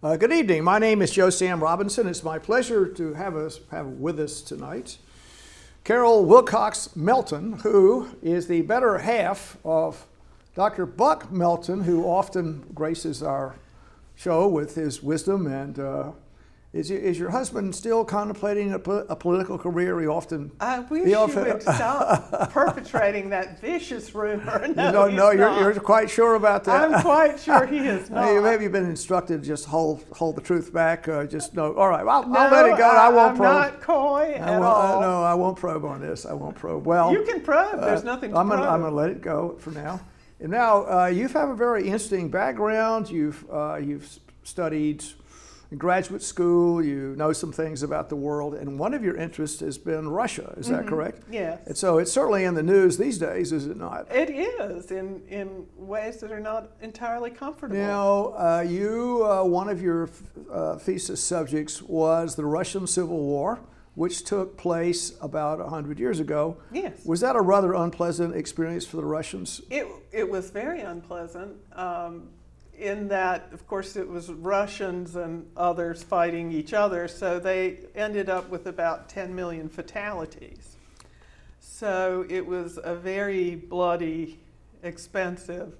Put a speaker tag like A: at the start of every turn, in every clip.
A: Good evening. My name is Joe Sam Robinson. It's my pleasure to have with us tonight Carol Wilcox Melton, who is the better half of Dr. Buck Melton, who often graces our show with his wisdom. And is your husband still contemplating a political career?
B: I wish you would stop perpetrating that vicious rumor. No,
A: you're quite sure about that.
B: I'm quite sure he is not.
A: Maybe you've been instructed to just hold the truth back. Just no. All right, I'll let it go. I won't probe.
B: I'm not coy at all.
A: No, I won't probe on this. I won't probe. Well,
B: you can probe. There's nothing to probe.
A: I'm going to let it go for now. And now you have a very interesting background. You've studied in graduate school, you know some things about the world, and one of your interests has been Russia. Is that correct?
B: Yes.
A: And so it's certainly in the news these days, is it not?
B: It is, in ways that are not entirely comfortable.
A: Now, one of your thesis subjects was the Russian Civil War, which took place about 100 years ago.
B: Yes.
A: Was that a rather unpleasant experience for the Russians?
B: It was very unpleasant. In that, of course, it was Russians and others fighting each other, so they ended up with about 10 million fatalities. So it was a very bloody, expensive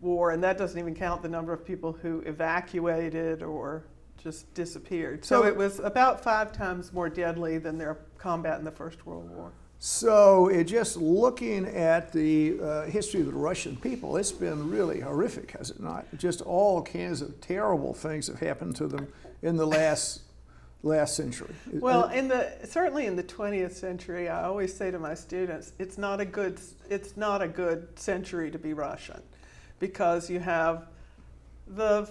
B: war, and that doesn't even count the number of people who evacuated or just disappeared. So it was about 5 times more deadly than their combat in the First World War.
A: So just looking at the history of the Russian people, it's been really horrific, has it not? Just all kinds of terrible things have happened to them in the last century.
B: Well, certainly in the 20th century, I always say to my students, it's not a good century to be Russian, because you have the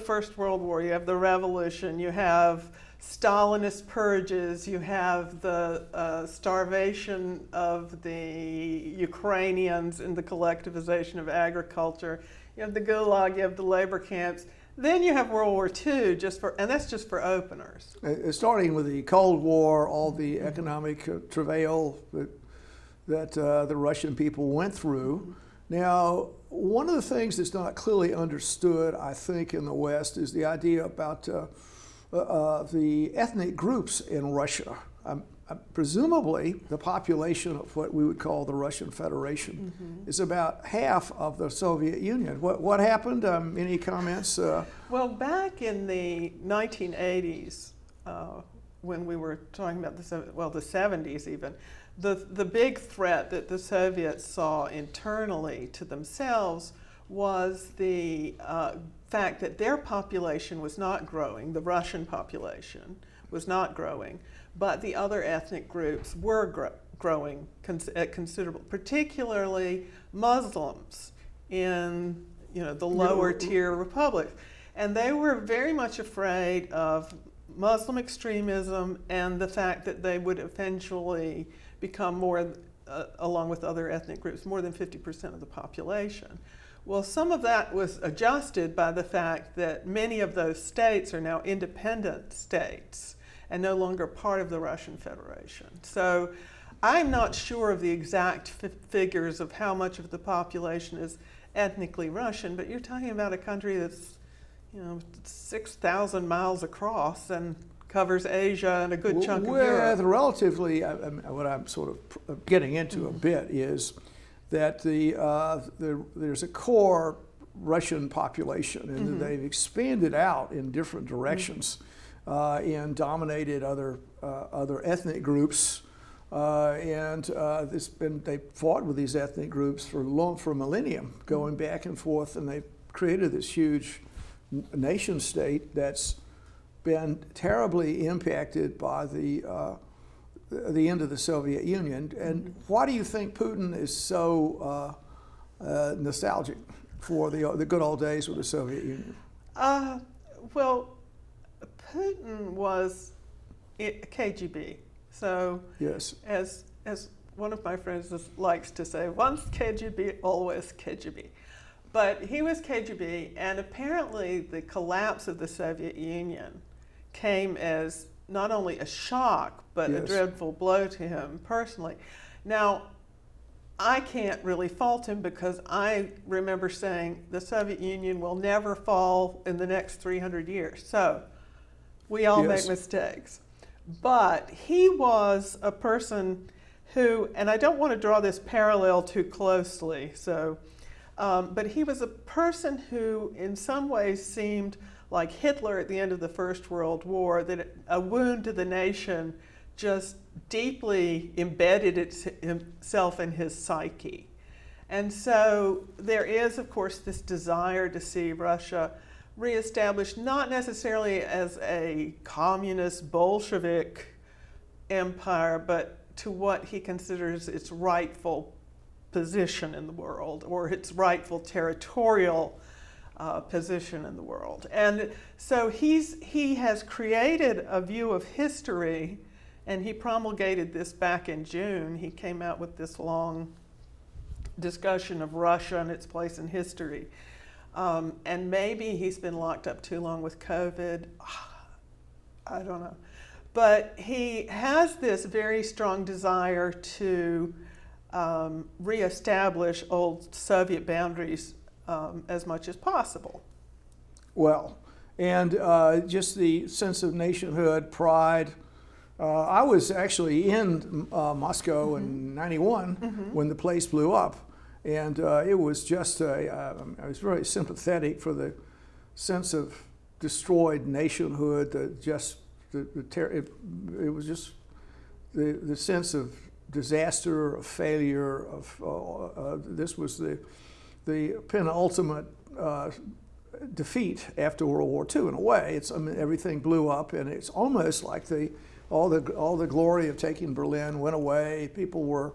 B: First World War, you have the Revolution, you have Stalinist purges, you have the starvation of the Ukrainians and the collectivization of agriculture, you have the Gulag, you have the labor camps. Then you have World War II, and that's just for openers.
A: Starting with the Cold War, all the economic travail that the Russian people went through. Now, one of the things that's not clearly understood, I think, in the West is the idea about the ethnic groups in Russia. Presumably, the population of what we would call the Russian Federation is about half of the Soviet Union. What happened? Any comments?
B: Well, back in the 1980s, when we were talking about the 70s even, the big threat that the Soviets saw internally to themselves was the fact that their population was not growing, the Russian population was not growing, but the other ethnic groups were growing at considerable, particularly Muslims in the lower tier republics. And they were very much afraid of Muslim extremism and the fact that they would eventually become more, along with other ethnic groups, more than 50% of the population. Well, some of that was adjusted by the fact that many of those states are now independent states and no longer part of the Russian Federation. So I'm not sure of the exact figures of how much of the population is ethnically Russian, but you're talking about a country that's 6,000 miles across and covers Asia and a good chunk of Europe.
A: Relatively, what I'm sort of getting into a bit is that there's a core Russian population, and they've expanded out in different directions and dominated other ethnic groups, and they fought with these ethnic groups for a millennium, going back and forth, and they've created this huge nation state that's been terribly impacted by the end of the Soviet Union. And why do you think Putin is so nostalgic for the good old days with the Soviet Union?
B: Well, Putin was KGB. So
A: yes,
B: as one of my friends likes to say, once KGB, always KGB. But he was KGB, and apparently the collapse of the Soviet Union came as not only a shock, but a dreadful blow to him personally. Now, I can't really fault him because I remember saying the Soviet Union will never fall in the next 300 years. So we all
A: Yes.
B: make mistakes. But he was a person who, and I don't want to draw this parallel too closely, but he was a person who in some ways seemed like Hitler at the end of the First World War, that a wound to the nation just deeply embedded itself in his psyche. And so there is, of course, this desire to see Russia reestablished, not necessarily as a communist Bolshevik empire, but to what he considers its rightful position in the world, or its rightful territorial position in the world. And so he has created a view of history, and he promulgated this back in June. He came out with this long discussion of Russia and its place in history. And maybe he's been locked up too long with COVID. I don't know. But he has this very strong desire to reestablish old Soviet boundaries as much as possible.
A: Well, and just the sense of nationhood, pride. I was actually in Moscow in '91 when the place blew up. And it was just, I was very sympathetic for the sense of destroyed nationhood, it was just the sense of disaster, of failure, this was the penultimate defeat after World War II in a way. Everything blew up, and it's almost like all the glory of taking Berlin went away. People were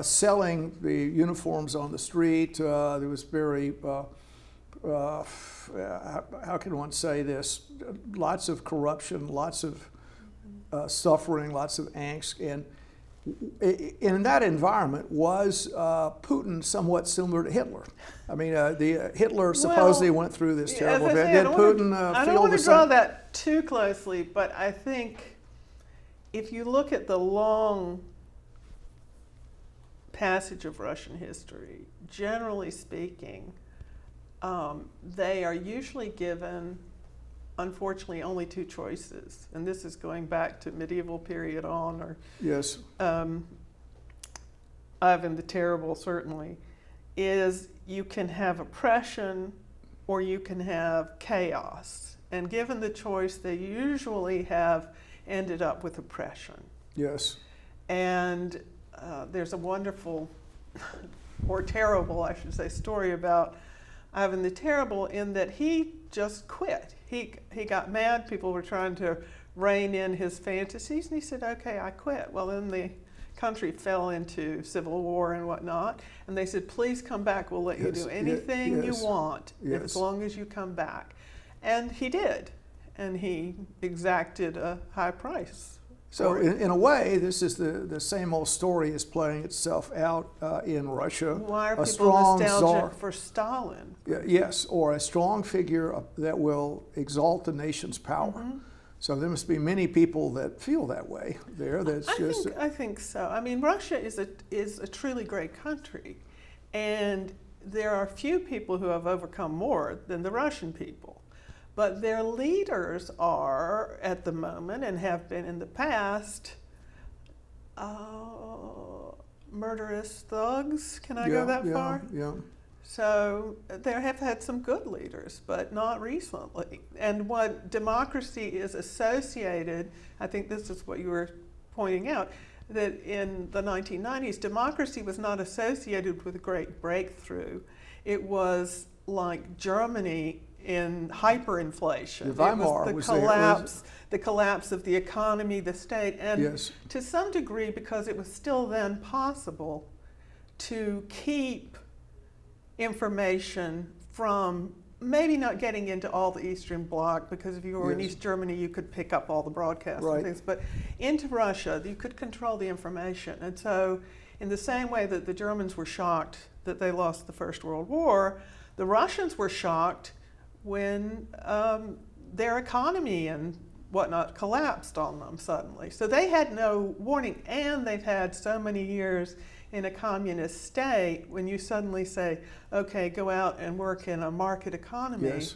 A: selling the uniforms on the street. There was very, how can one say this? Lots of corruption, lots of suffering, lots of angst. And in that environment, was Putin somewhat similar to Hitler? I mean, Hitler supposedly went through this terrible event. Did Putin
B: I don't want to draw that too closely, but I think if you look at the long passage of Russian history, generally speaking, they are usually given, unfortunately, only two choices. And this is going back to medieval period on, or
A: yes,
B: Ivan the Terrible, certainly, is you can have oppression or you can have chaos. And given the choice, they usually have ended up with oppression.
A: yes.
B: And there's a wonderful, or terrible, I should say, story about Ivan the Terrible in that he just quit. He got mad. People were trying to rein in his fantasies, and he said, okay, I quit. Well, then the country fell into civil war and whatnot, and they said, please come back. We'll let you do anything you want as long as you come back. And he did, and he exacted a high price.
A: So in a way, this is the same old story is playing itself out in Russia.
B: Why are
A: a
B: people
A: strong
B: nostalgic for Stalin?
A: Yes, or a strong figure that will exalt the nation's power. Mm-hmm. So there must be many people that feel that way there.
B: I think so. I mean, Russia is a truly great country, and there are few people who have overcome more than the Russian people. But their leaders are, at the moment, and have been in the past, murderous thugs. Can I go that far?
A: Yeah.
B: So they have had some good leaders, but not recently. And what democracy is associated, I think this is what you were pointing out, that in the 1990s, democracy was not associated with a great breakthrough. It was like Germany in hyperinflation.
A: Weimar
B: was the collapse of the economy, the state, and to some degree, because it was still then possible to keep information from maybe not getting into all the Eastern Bloc, because if you were in East Germany, you could pick up all the broadcasts and things, but into Russia, you could control the information. And so in the same way that the Germans were shocked that they lost the First World War, the Russians were shocked when their economy and whatnot collapsed on them suddenly. So they had no warning, and they've had so many years in a communist state, when you suddenly say, okay, go out and work in a market economy.
A: Yes.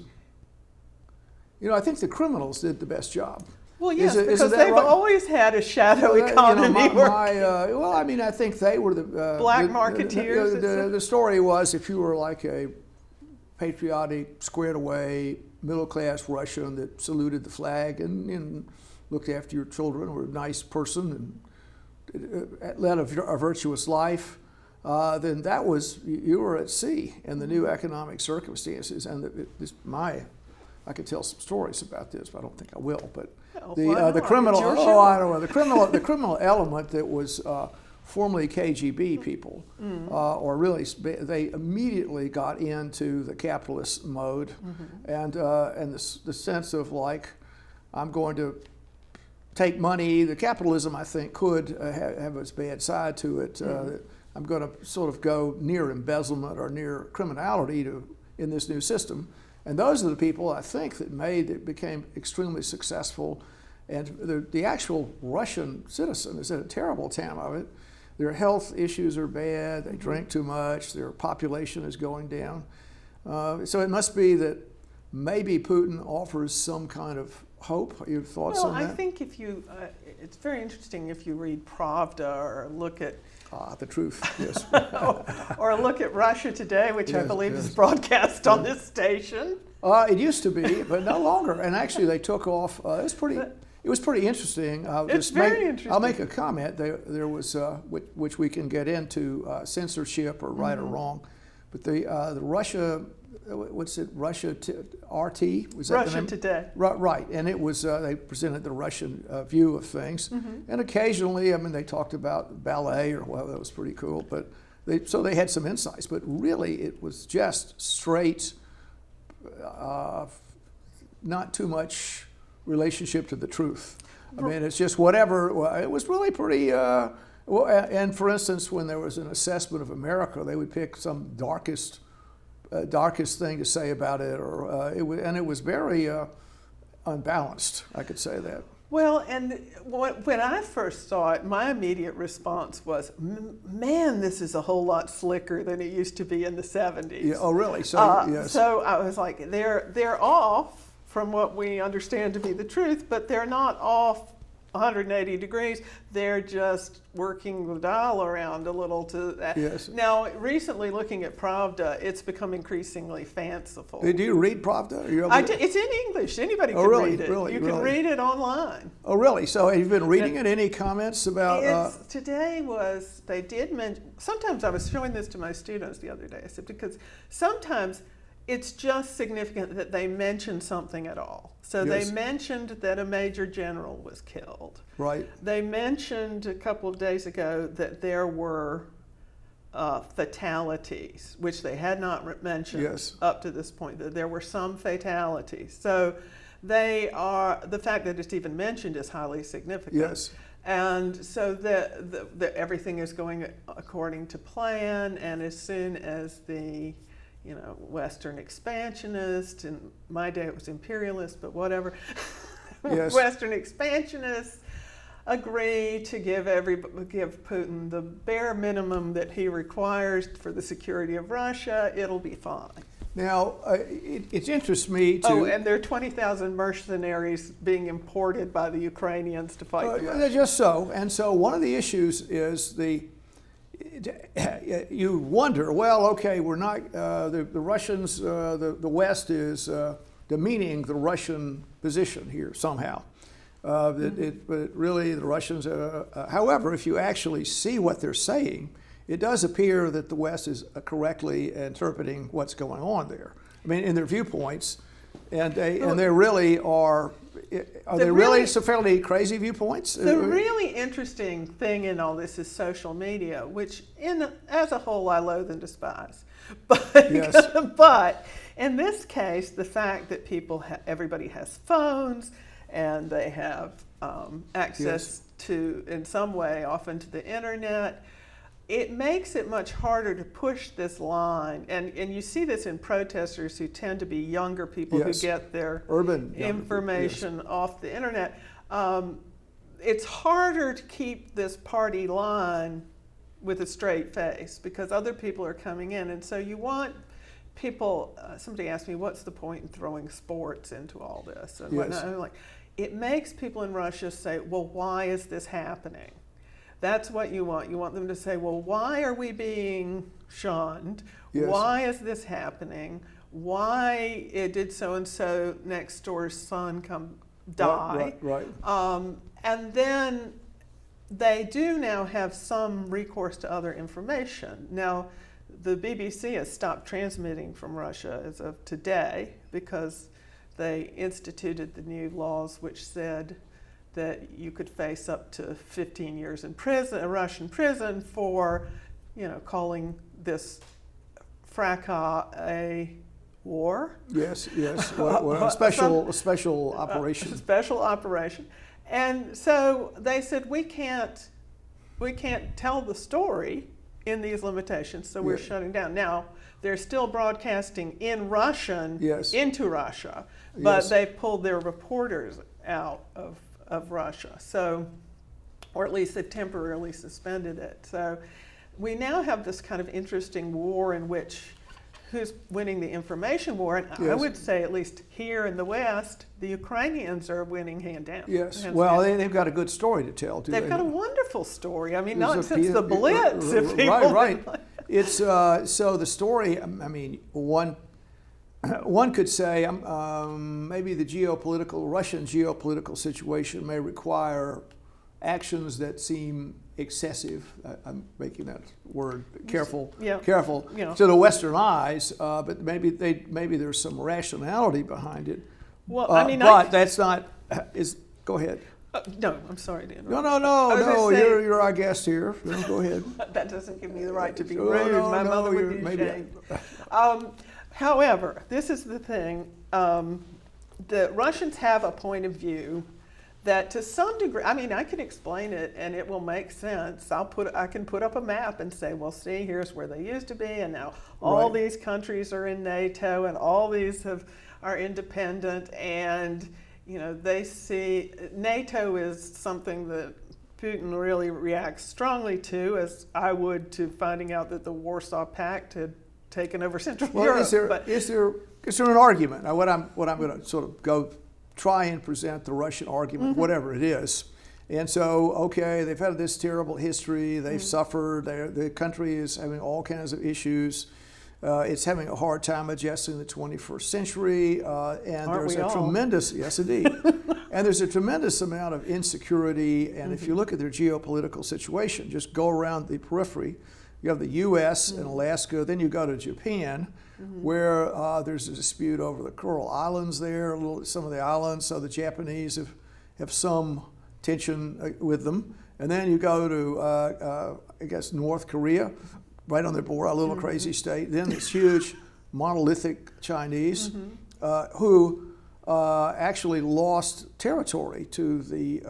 A: You know, I think the criminals did the best job.
B: Well, yes,
A: Isn't
B: because
A: that
B: they've
A: right?
B: always had a shadow
A: Well,
B: economy.
A: well, I mean, I think they were the
B: Black marketeers,
A: The story was, if you were like a patriotic, squared away, middle class Russian that saluted the flag and looked after your children, or a nice person and led a virtuous life, then that was, you were at sea in the new economic circumstances. And I could tell some stories about this, but I don't think I will. But the criminal, I don't know, the criminal element that was formerly KGB people, or really, they immediately got into the capitalist mode, and the sense of like, I'm going to take money. The capitalism, I think, could have its bad side to it. I'm going to sort of go near embezzlement or near criminality in this new system. And those are the people, I think, that became extremely successful. And the actual Russian citizen is at a terrible time of it. Their health issues are bad. They drink too much. Their population is going down. So it must be that maybe Putin offers some kind of hope. Your thoughts on that?
B: Well, I think if you, it's very interesting if you read Pravda or look at
A: The Truth, yes.
B: or look at Russia Today, which I
A: Yes,
B: believe
A: yes.
B: is broadcast on this station.
A: It used to be, but no longer. And actually, they took off. It was pretty interesting.
B: It's very interesting.
A: I'll make a comment. There was, which we can get into, censorship or right or wrong, but the Russia, what's it? RT was that
B: Russia
A: the name?
B: Today.
A: Right, and it was they presented the Russian view of things, and occasionally, I mean, they talked about ballet or well, that was pretty cool. But they had some insights, but really, it was just straight, not too much relationship to the truth. I mean, it's just whatever. It was really pretty. And for instance, when there was an assessment of America, they would pick some darkest thing to say about it, or it was very unbalanced. I could say that.
B: Well, and when I first saw it, my immediate response was, "Man, this is a whole lot slicker than it used to be in the '70s."
A: Yeah, oh, really? So yes.
B: So I was like, they're off from what we understand to be the truth, but they're not off 180 degrees. They're just working the dial around a little to that.
A: Yes.
B: Now, recently looking at Pravda, it's become increasingly fanciful.
A: Do you read Pravda?
B: It's in English. Anybody can
A: really?
B: read it.
A: Really?
B: You can read it online.
A: Oh, really? So have you been reading it? Any comments about?
B: Today was, they did mention, sometimes I was showing this to my students the other day, I said, because sometimes it's just significant that they mention something at all. So
A: Yes.
B: they mentioned that a major general was killed.
A: Right.
B: They mentioned a couple of days ago that there were fatalities, which they had not mentioned
A: Yes.
B: up to this point, that there were some fatalities. So the fact that it's even mentioned is highly significant.
A: Yes.
B: And so everything is going according to plan, and as soon as the Western expansionist, in my day it was imperialist, but whatever.
A: Yes.
B: Western expansionists agree to give Putin the bare minimum that he requires for the security of Russia, it'll be fine.
A: Now, it interests me to...
B: Oh, and there are 20,000 mercenaries being imported by the Ukrainians to fight the Russians.
A: Just so. And so one of the issues is you wonder, well, okay, we're not, the Russians, the West is demeaning the Russian position here somehow. But really the Russians, however, if you actually see what they're saying, it does appear that the West is correctly interpreting what's going on there. I mean, in their viewpoints, and they really are they really some fairly crazy viewpoints?
B: The really interesting thing in all this is social media, which as a whole I loathe and despise. But,
A: yes.
B: But in this case, the fact that everybody has phones and they have access to, in some way, often to the internet, it makes it much harder to push this line. And you see this in protesters who tend to be younger people who get their
A: urban
B: information off the internet. It's harder to keep this party line with a straight face because other people are coming in. And so you want people, somebody asked me, what's the point in throwing sports into all this and whatnot? And I'm like, it makes people in Russia say, well, why is this happening? That's what you want. You want them to say, well, why are we being shunned?
A: Yes.
B: Why is this happening? Why did so-and-so next door's son come die?
A: Right.
B: And then they do now have some recourse to other information. Now, the BBC has stopped transmitting from Russia as of today because they instituted the new laws which said that you could face up to 15 years in prison, a Russian prison, for, calling this fracas a war.
A: Yes. A special operation.
B: A special operation. And so they said, we can't tell the story in these limitations, so we're shutting down. Now, they're still broadcasting in Russian into Russia, but they've pulled their reporters out of Russia. So, or at least they've temporarily suspended it. So we now have this kind of interesting war in which who's winning the information war, and I would say at least here in the West, the Ukrainians are winning hand down.
A: Yes, well, they've got a good story to tell, too.
B: They've got a wonderful story. I mean, not since the Blitz.
A: Right. It's so the story. I mean, one could say maybe the Russian geopolitical situation may require actions that seem excessive. I'm making that word careful to the Western eyes, but maybe there's some rationality behind it.
B: Well, I mean,
A: but that's not. Go ahead.
B: No, I'm sorry to interrupt.
A: No. You're our guest here. Go ahead.
B: That doesn't give me the right to be rude. My mother would be ashamed. However, this is the thing. The Russians have a point of view that to some degree, I mean, I can explain it and it will make sense. I can put up a map and say, well, see, here's where they used to be, and now all these countries are in NATO, and all these are independent, and they see NATO is something that Putin really reacts strongly to, as I would to finding out that the Warsaw Pact had taken over Central Europe.
A: Is there an argument? Now, what I'm going to sort of try and present the Russian argument, whatever it is. And so, okay, they've had this terrible history. They've suffered. The country is having all kinds of issues. It's having a hard time adjusting to the 21st century. And there's a tremendous, yes, indeed. And there's a tremendous amount of insecurity. And if you look at their geopolitical situation, just go around the periphery. You have the U.S. and Alaska. Then you go to Japan, where there's a dispute over the Kuril Islands there, some of the islands. So the Japanese have some tension with them. And then you go to, I guess, North Korea, right on their border, a little crazy state. Then this huge monolithic Chinese who actually lost territory to the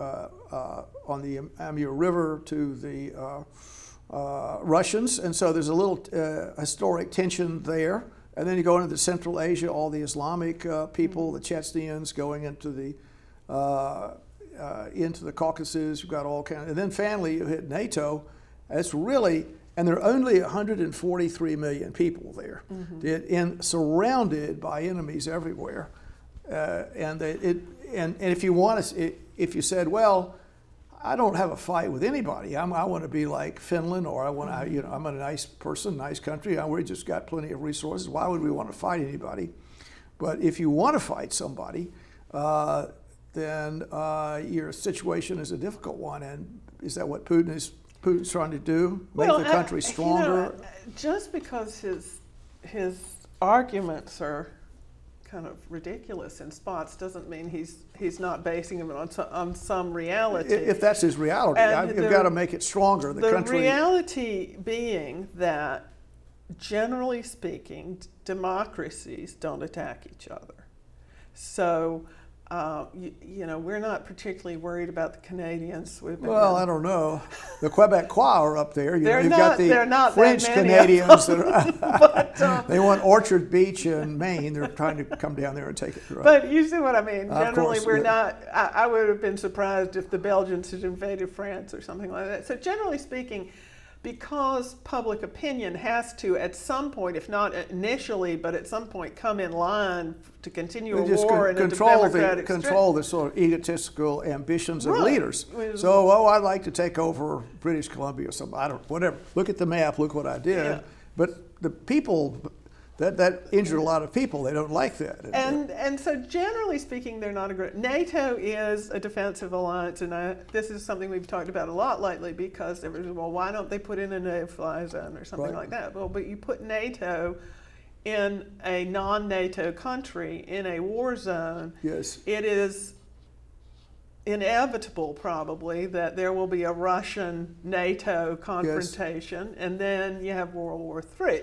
A: on the Amur River to the Russians, and so there's a little historic tension there. And then you go into Central Asia, all the Islamic people, the Chechens going into the Caucasus. You've got all kinds, and then finally you hit NATO. It's really, and there are only 143 million people there, and surrounded by enemies everywhere. And if you said, well, I don't have a fight with anybody. I want to be like Finland, or I'm a nice person, nice country. We just got plenty of resources. Why would we want to fight anybody? But if you want to fight somebody, then your situation is a difficult one. And is that what Putin's trying to do? Make the country stronger?
B: Just because his arguments are kind of ridiculous in spots doesn't mean he's not basing them on some reality.
A: If that's his reality, you've got to make it stronger. The
B: reality being that, generally speaking, democracies don't attack each other. So, we're not particularly worried about the Canadians.
A: Well, I don't know. The Quebecois are up there.
B: They're
A: got the French Canadians. That they want Orchard Beach in Maine. They're trying to come down there and take it. Right.
B: But you see what I mean. Generally, we're not. I would have been surprised if the Belgians had invaded France or something like that. So generally speaking, because public opinion has to, at some point, if not initially, but at some point, come in line to continue a war and
A: control the sort of egotistical ambitions of leaders. So, I'd like to take over British Columbia or something. I don't, whatever. Look at the map. Look what I did.
B: Yeah.
A: But the people. That injured a lot of people. They don't like that.
B: And so generally speaking, they're not a great. NATO is a defensive alliance, and this is something we've talked about a lot lately because everyone's, well, why don't they put in a no-fly zone or something like that? Well, but you put NATO in a non-NATO country in a war zone.
A: Yes.
B: It is inevitable probably that there will be a Russian-NATO confrontation, and then you have World War III.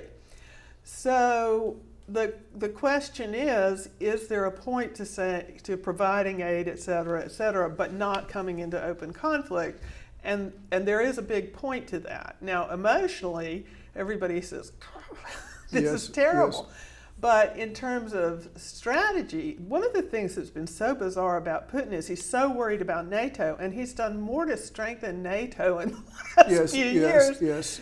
B: So the question is there a point to providing aid, et cetera, but not coming into open conflict? And there is a big point to that. Now, emotionally, everybody says, this is terrible. Yes. But in terms of strategy, one of the things that's been so bizarre about Putin is he's so worried about NATO, and he's done more to strengthen NATO in the last few years.
A: Yes.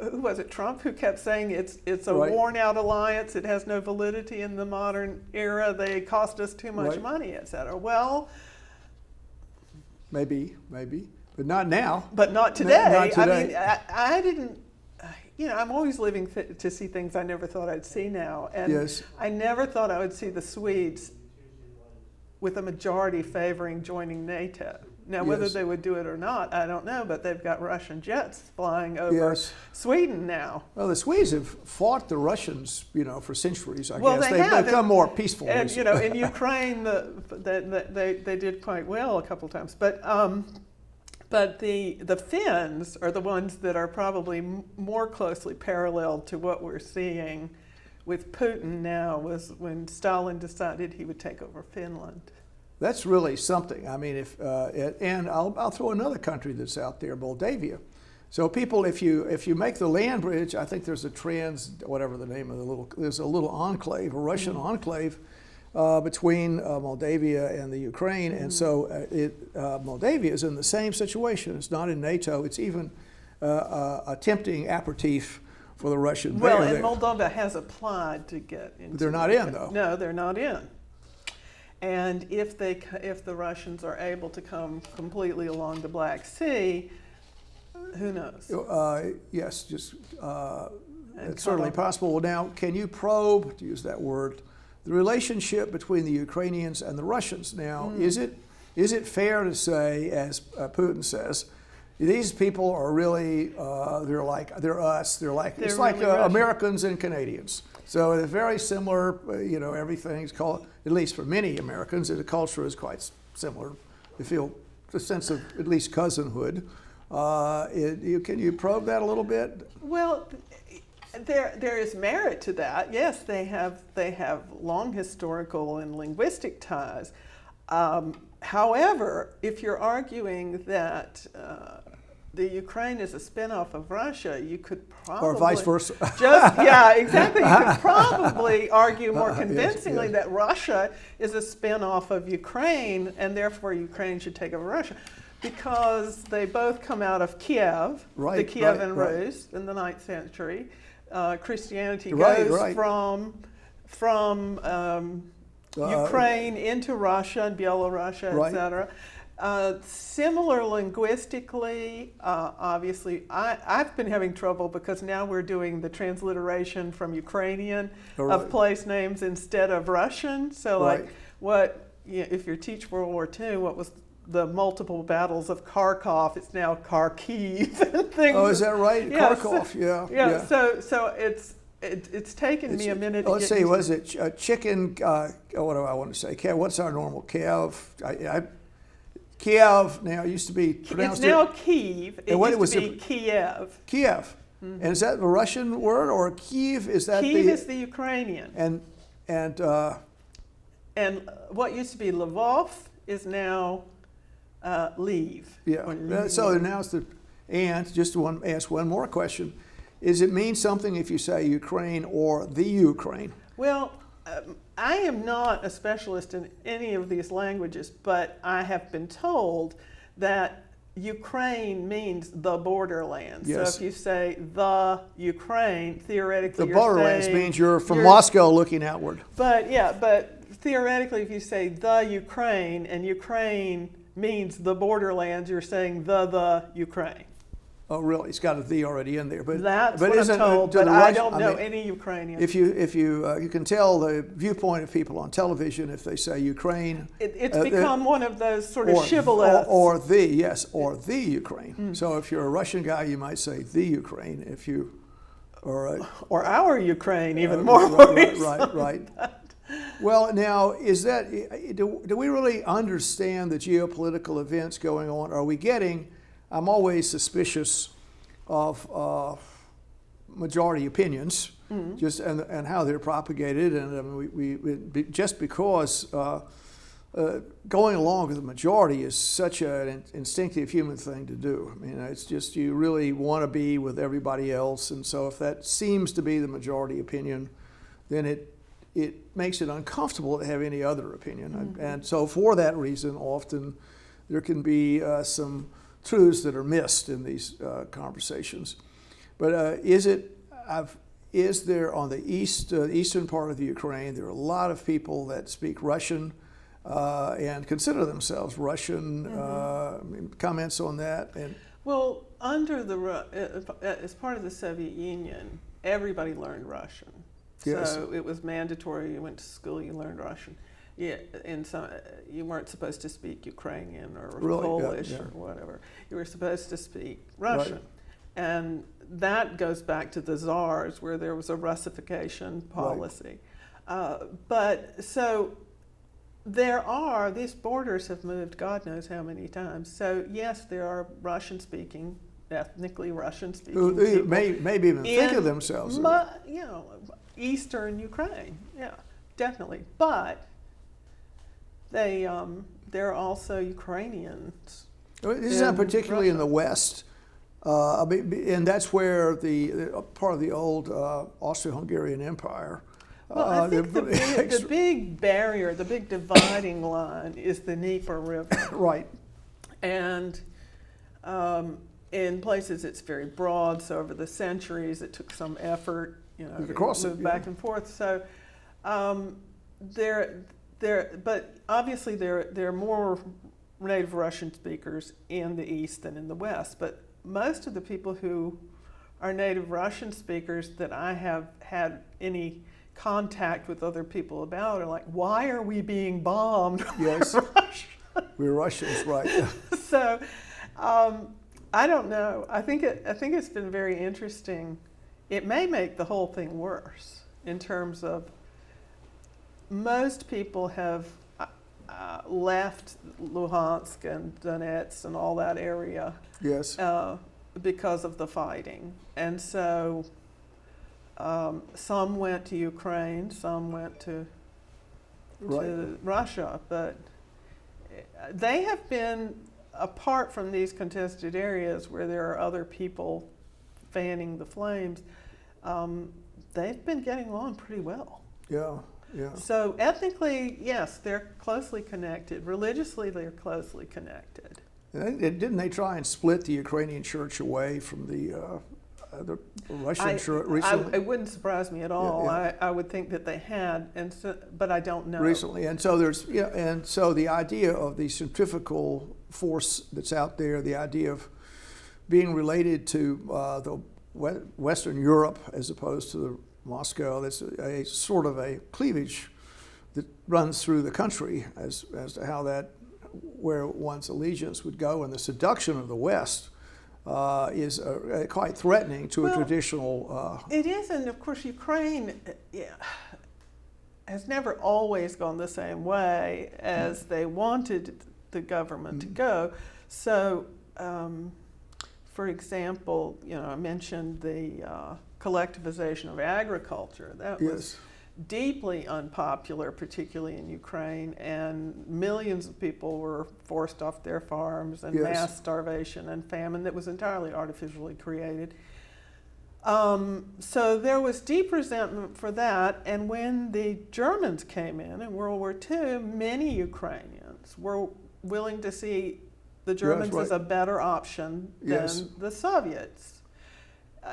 B: Who was it, Trump, who kept saying it's a worn-out alliance, it has no validity in the modern era, they cost us too much money, et cetera. Well,
A: maybe, but not now.
B: But not today.
A: Not today.
B: I mean, I didn't, I'm always living to see things I never thought I'd see now. And I never thought I would see the Swedes with a majority favoring joining NATO. Now, whether they would do it or not, I don't know, but they've got Russian jets flying over Sweden now.
A: Well, the Swedes have fought the Russians, for centuries, I
B: guess.
A: They've become more peaceful.
B: And, in Ukraine, they did quite well a couple times. But the Finns are the ones that are probably more closely paralleled to what we're seeing with Putin now, was when Stalin decided he would take over Finland.
A: That's really something. I mean, and I'll throw another country that's out there, Moldavia. So people, if you make the land bridge, I think there's whatever the name of there's a little enclave, a Russian enclave between Moldavia and the Ukraine, and so Moldavia is in the same situation. It's not in NATO. It's even a tempting aperitif for the Russian.
B: Well, and Moldova has applied to get into.
A: But they're not in, though.
B: No, they're not in. And if the Russians are able to come completely along the Black Sea, who knows?
A: Yes, it's certainly possible. Well, now, can you probe, to use that word, the relationship between the Ukrainians and the Russians? Now, is it fair to say, as Putin says, these people are really they're us. It's like Americans and Canadians. So they're very similar. Everything's called, at least for many Americans, the culture is quite similar. They feel a sense of at least cousinhood. Can you probe that a little bit?
B: Well, there is merit to that. Yes, they have long historical and linguistic ties. However, if you're arguing that the Ukraine is a spin-off of Russia, you could probably...
A: Or vice versa.
B: Exactly. You could probably argue more convincingly that Russia is a spin-off of Ukraine, and therefore Ukraine should take over Russia, because they both come out of Kiev, the Kievan Rus in the 9th century. Christianity goes from Ukraine into Russia and Belarus, etc. Similar linguistically, obviously, I've been having trouble because now we're doing the transliteration from Ukrainian of place names instead of Russian. So, if you teach World War II, what was the multiple battles of Kharkov? It's now Kharkiv and things.
A: Oh, is that right?
B: Yeah,
A: Kharkov,
B: yeah. So it's taken me a minute.
A: Let's see, was it chicken? What do I want to say? What's our normal Kiev? Kiev now used to be pronounced.
B: It's now Kiev. It used to be Kiev.
A: Kiev. Mm-hmm. And is that the Russian word, or Kiev? Is that
B: Kiev is the Ukrainian.
A: And
B: what used to be Lvov is now Lviv.
A: Yeah. So now it's just to ask one more question. Does it mean something if you say Ukraine or the Ukraine?
B: Well, I am not a specialist in any of these languages, but I have been told that Ukraine means the borderlands.
A: Yes.
B: So if you say the Ukraine, theoretically
A: The
B: you're
A: borderlands
B: saying,
A: means you're from Moscow looking outward.
B: But theoretically, if you say the Ukraine and Ukraine means the borderlands, you're saying the Ukraine.
A: Oh, really? It's got a "the" already in there, but
B: That's
A: but
B: what I'm
A: isn't
B: told,
A: do
B: but
A: the
B: I
A: Russian-
B: don't know
A: mean,
B: any Ukrainian.
A: If you can tell the viewpoint of people on television if they say Ukraine,
B: It's become one of those sort of shibboleths.
A: or the Ukraine. So if you're a Russian guy, you might say the Ukraine. If you or
B: our Ukraine, even more
A: right.
B: worrisome.
A: Well, now is that do we really understand the geopolitical events going on? Are we getting? I'm always suspicious of majority opinions, just and how they're propagated, and I mean, we just because going along with the majority is such an instinctive human thing to do. I mean, it's just you really want to be with everybody else, and so if that seems to be the majority opinion, then it makes it uncomfortable to have any other opinion, and so for that reason, often there can be some truths that are missed in these conversations. But is there on the eastern part of the Ukraine, there are a lot of people that speak Russian and consider themselves Russian. Comments on that?
B: Well, as part of the Soviet Union, everybody learned Russian.
A: Yes.
B: So it was mandatory. You went to school, you learned Russian. Yeah, and so you weren't supposed to speak Ukrainian or Polish or whatever. You were supposed to speak Russian.
A: Right.
B: And that goes back to the czars, where there was a Russification policy. Right. But so these borders have moved God knows how many times. So yes, there are Russian-speaking, ethnically Russian-speaking people.
A: Maybe even think of themselves.
B: Eastern Ukraine, yeah, definitely. But they're also Ukrainians.
A: This is not particularly in the West. And that's where the part of the old Austro-Hungarian Empire.
B: Well, I think the big barrier, the big dividing line is the Dnieper River.
A: Right.
B: And in places it's very broad, so over the centuries it took some effort, to move back and forth. So but obviously there are more native Russian speakers in the East than in the West. But most of the people who are native Russian speakers that I have had any contact with other people about are like, why are we being bombed?
A: Yes, we're Russians, right?
B: So I don't know. I think it's been very interesting. It may make the whole thing worse in terms of most people have left Luhansk and Donetsk and all that area.
A: Yes.
B: Because of the fighting. And so some went to Ukraine, some went to Russia, but they have been, apart from these contested areas where there are other people fanning the flames, they've been getting along pretty well.
A: Yeah. Yeah.
B: So ethnically, yes, they're closely connected. Religiously, they're closely connected.
A: Didn't they try and split the Ukrainian church away from the Russian church recently?
B: It wouldn't surprise me at all.
A: Yeah.
B: I would think that they had, but I don't know.
A: Recently, and so the idea of the centrifugal force that's out there, the idea of being related to the Western Europe as opposed to the Moscow, that's a sort of a cleavage that runs through the country as to how where one's allegiance would go, and the seduction of the West is quite threatening to a traditional.
B: It is, and of course Ukraine has never always gone the same way as they wanted the government to go. So, for example, I mentioned the collectivization of agriculture. That was deeply unpopular, particularly in Ukraine, and millions of people were forced off their farms, and mass starvation and famine that was entirely artificially created. So there was deep resentment for that, and when the Germans came in World War II, many Ukrainians were willing to see the Germans
A: right.
B: as a better option than
A: Yes.
B: the Soviets.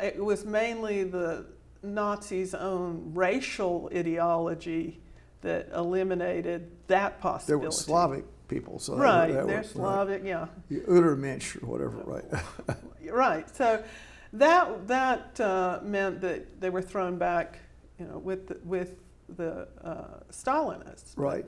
B: It was mainly the Nazis' own racial ideology that eliminated that
A: There
B: possibility.
A: were Slavic people, so
B: Right,
A: that
B: they're
A: was,
B: Slavic, yeah.
A: right. Udermensch or whatever, right?
B: Right. So that meant that they were thrown back, with the Stalinists.
A: Right.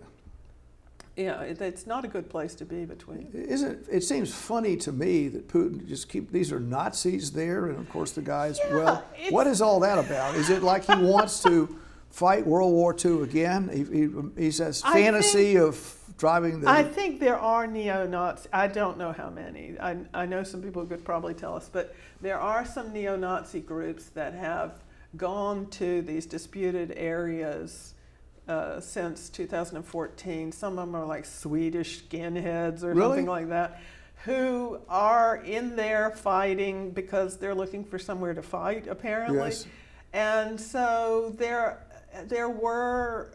B: Yeah, it's not a good place to be between.
A: It seems funny to me that Putin just these are Nazis there, and of course the guys.
B: Yeah,
A: well, what is all that about? Is it like he wants to fight World War II again? He says fantasy of driving the.
B: I think there are neo-Nazis. I don't know how many. I know some people who could probably tell us, but there are some neo-Nazi groups that have gone to these disputed areas since 2014. Some of them are like Swedish skinheads or
A: Really?
B: something like that, who are in there fighting because they're looking for somewhere to fight, apparently.
A: Yes.
B: And so there were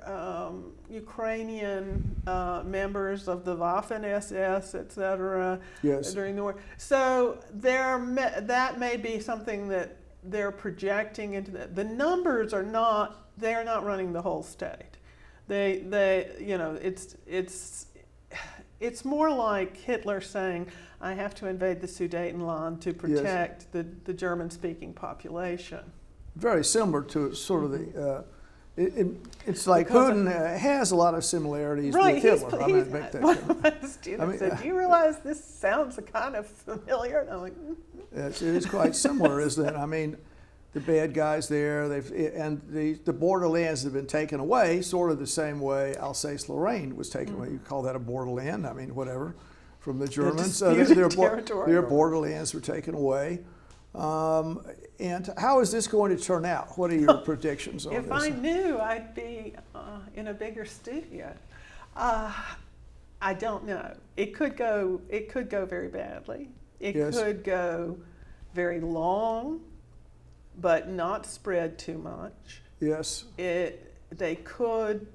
B: Ukrainian members of the Waffen-SS, etc.
A: Yes.
B: during the war. So that may be something that they're projecting into the numbers are not. They're not running the whole state. It's more like Hitler saying, "I have to invade the Sudetenland to protect the German-speaking population."
A: Very similar to sort of the. It's like
B: Because
A: Putin has a lot of similarities
B: Right,
A: with Hitler. I'm going to make that
B: one
A: comment.
B: of my students said, "Do you realize this sounds kind of familiar?" And I'm like,
A: It is quite similar, isn't it? I mean, the bad guys there, and the borderlands have been taken away, sort of the same way Alsace-Lorraine was taken away. You call that a borderland? I mean, whatever, from the Germans.
B: disputed territory.
A: Their borderlands were taken away. And how is this going to turn out? What are your predictions on
B: If
A: this?
B: I knew, I'd be in a bigger studio. I don't know. It could go very badly. It
A: Yes.
B: could go very long, but not spread too much.
A: Yes.
B: They could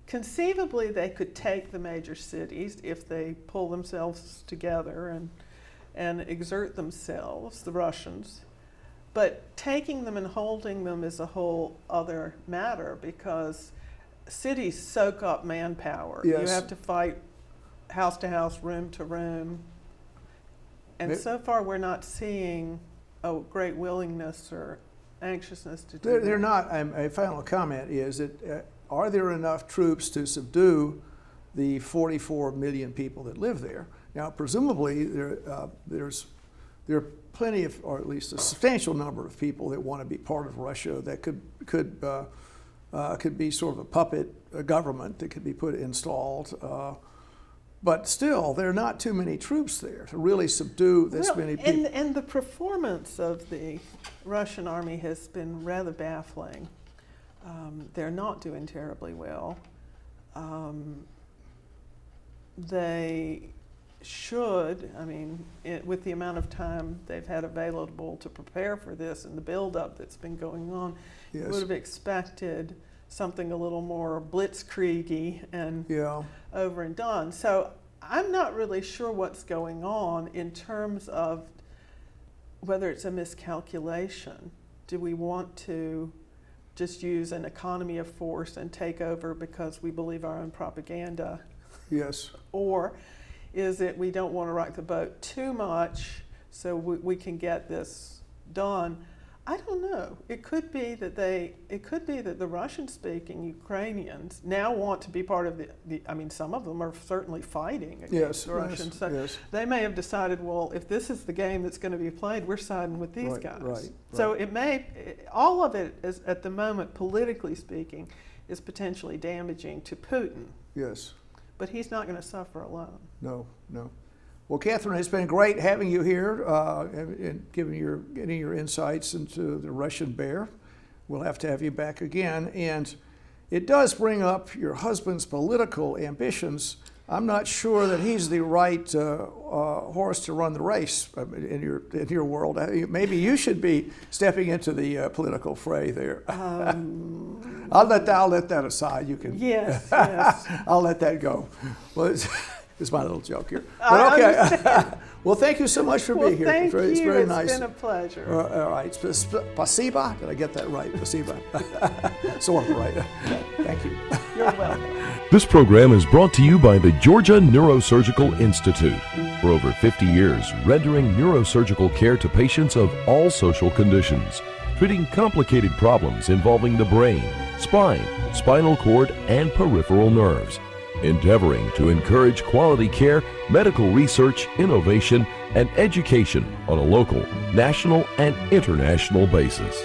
B: conceivably they could take the major cities if they pull themselves together and exert themselves, the Russians. But taking them and holding them is a whole other matter because cities soak up manpower.
A: Yes.
B: You have to fight house to house, room to room. And so far we're not seeing a great willingness or anxiousness to do that.
A: They're not. A final comment is that are there enough troops to subdue the 44 million people that live there? Now, presumably, there are plenty of, or at least a substantial number of people that want to be part of Russia that could be sort of a puppet government that could be installed. But still, there are not too many troops there to really subdue this many people.
B: And the performance of the Russian army has been rather baffling. They're not doing terribly well. They should, with the amount of time they've had available to prepare for this and the buildup that's been going on,
A: Yes.
B: you would have expected something a little more blitzkriegi and over and done. So I'm not really sure what's going on in terms of whether it's a miscalculation. Do we want to just use an economy of force and take over because we believe our own propaganda?
A: Yes.
B: Or is it we don't want to rock the boat too much so we can get this done? I don't know. It could be that the Russian-speaking Ukrainians now want to be part of some of them are certainly fighting against the Russians. So they may have decided, well, if this is the game that's going to be played, we're siding with these guys.
A: Right.
B: So all of it is, at the moment, politically speaking, is potentially damaging to Putin.
A: Yes.
B: But he's not going to suffer alone.
A: No. Well, Catherine, it's been great having you here and getting your insights into the Russian bear. We'll have to have you back again. And it does bring up your husband's political ambitions. I'm not sure that he's the right horse to run the race in your world. Maybe you should be stepping into the political fray there. I'll let that aside. You can.
B: Yes.
A: I'll let that go. Well, It's my little joke here.
B: I
A: But okay.
B: understand.
A: Well, thank you so much for
B: Well,
A: being here.
B: thank
A: It's
B: you.
A: very
B: It's
A: nice.
B: been a pleasure.
A: All right. Spasiba? Did I get that right? Spasiba. Sort of right. Thank you.
B: You're welcome.
C: This program is brought to you by the Georgia Neurosurgical Institute. For over 50 years, rendering neurosurgical care to patients of all social conditions, treating complicated problems involving the brain, spine, spinal cord, and peripheral nerves. Endeavoring to encourage quality care, medical research, innovation, and education on a local, national, and international basis.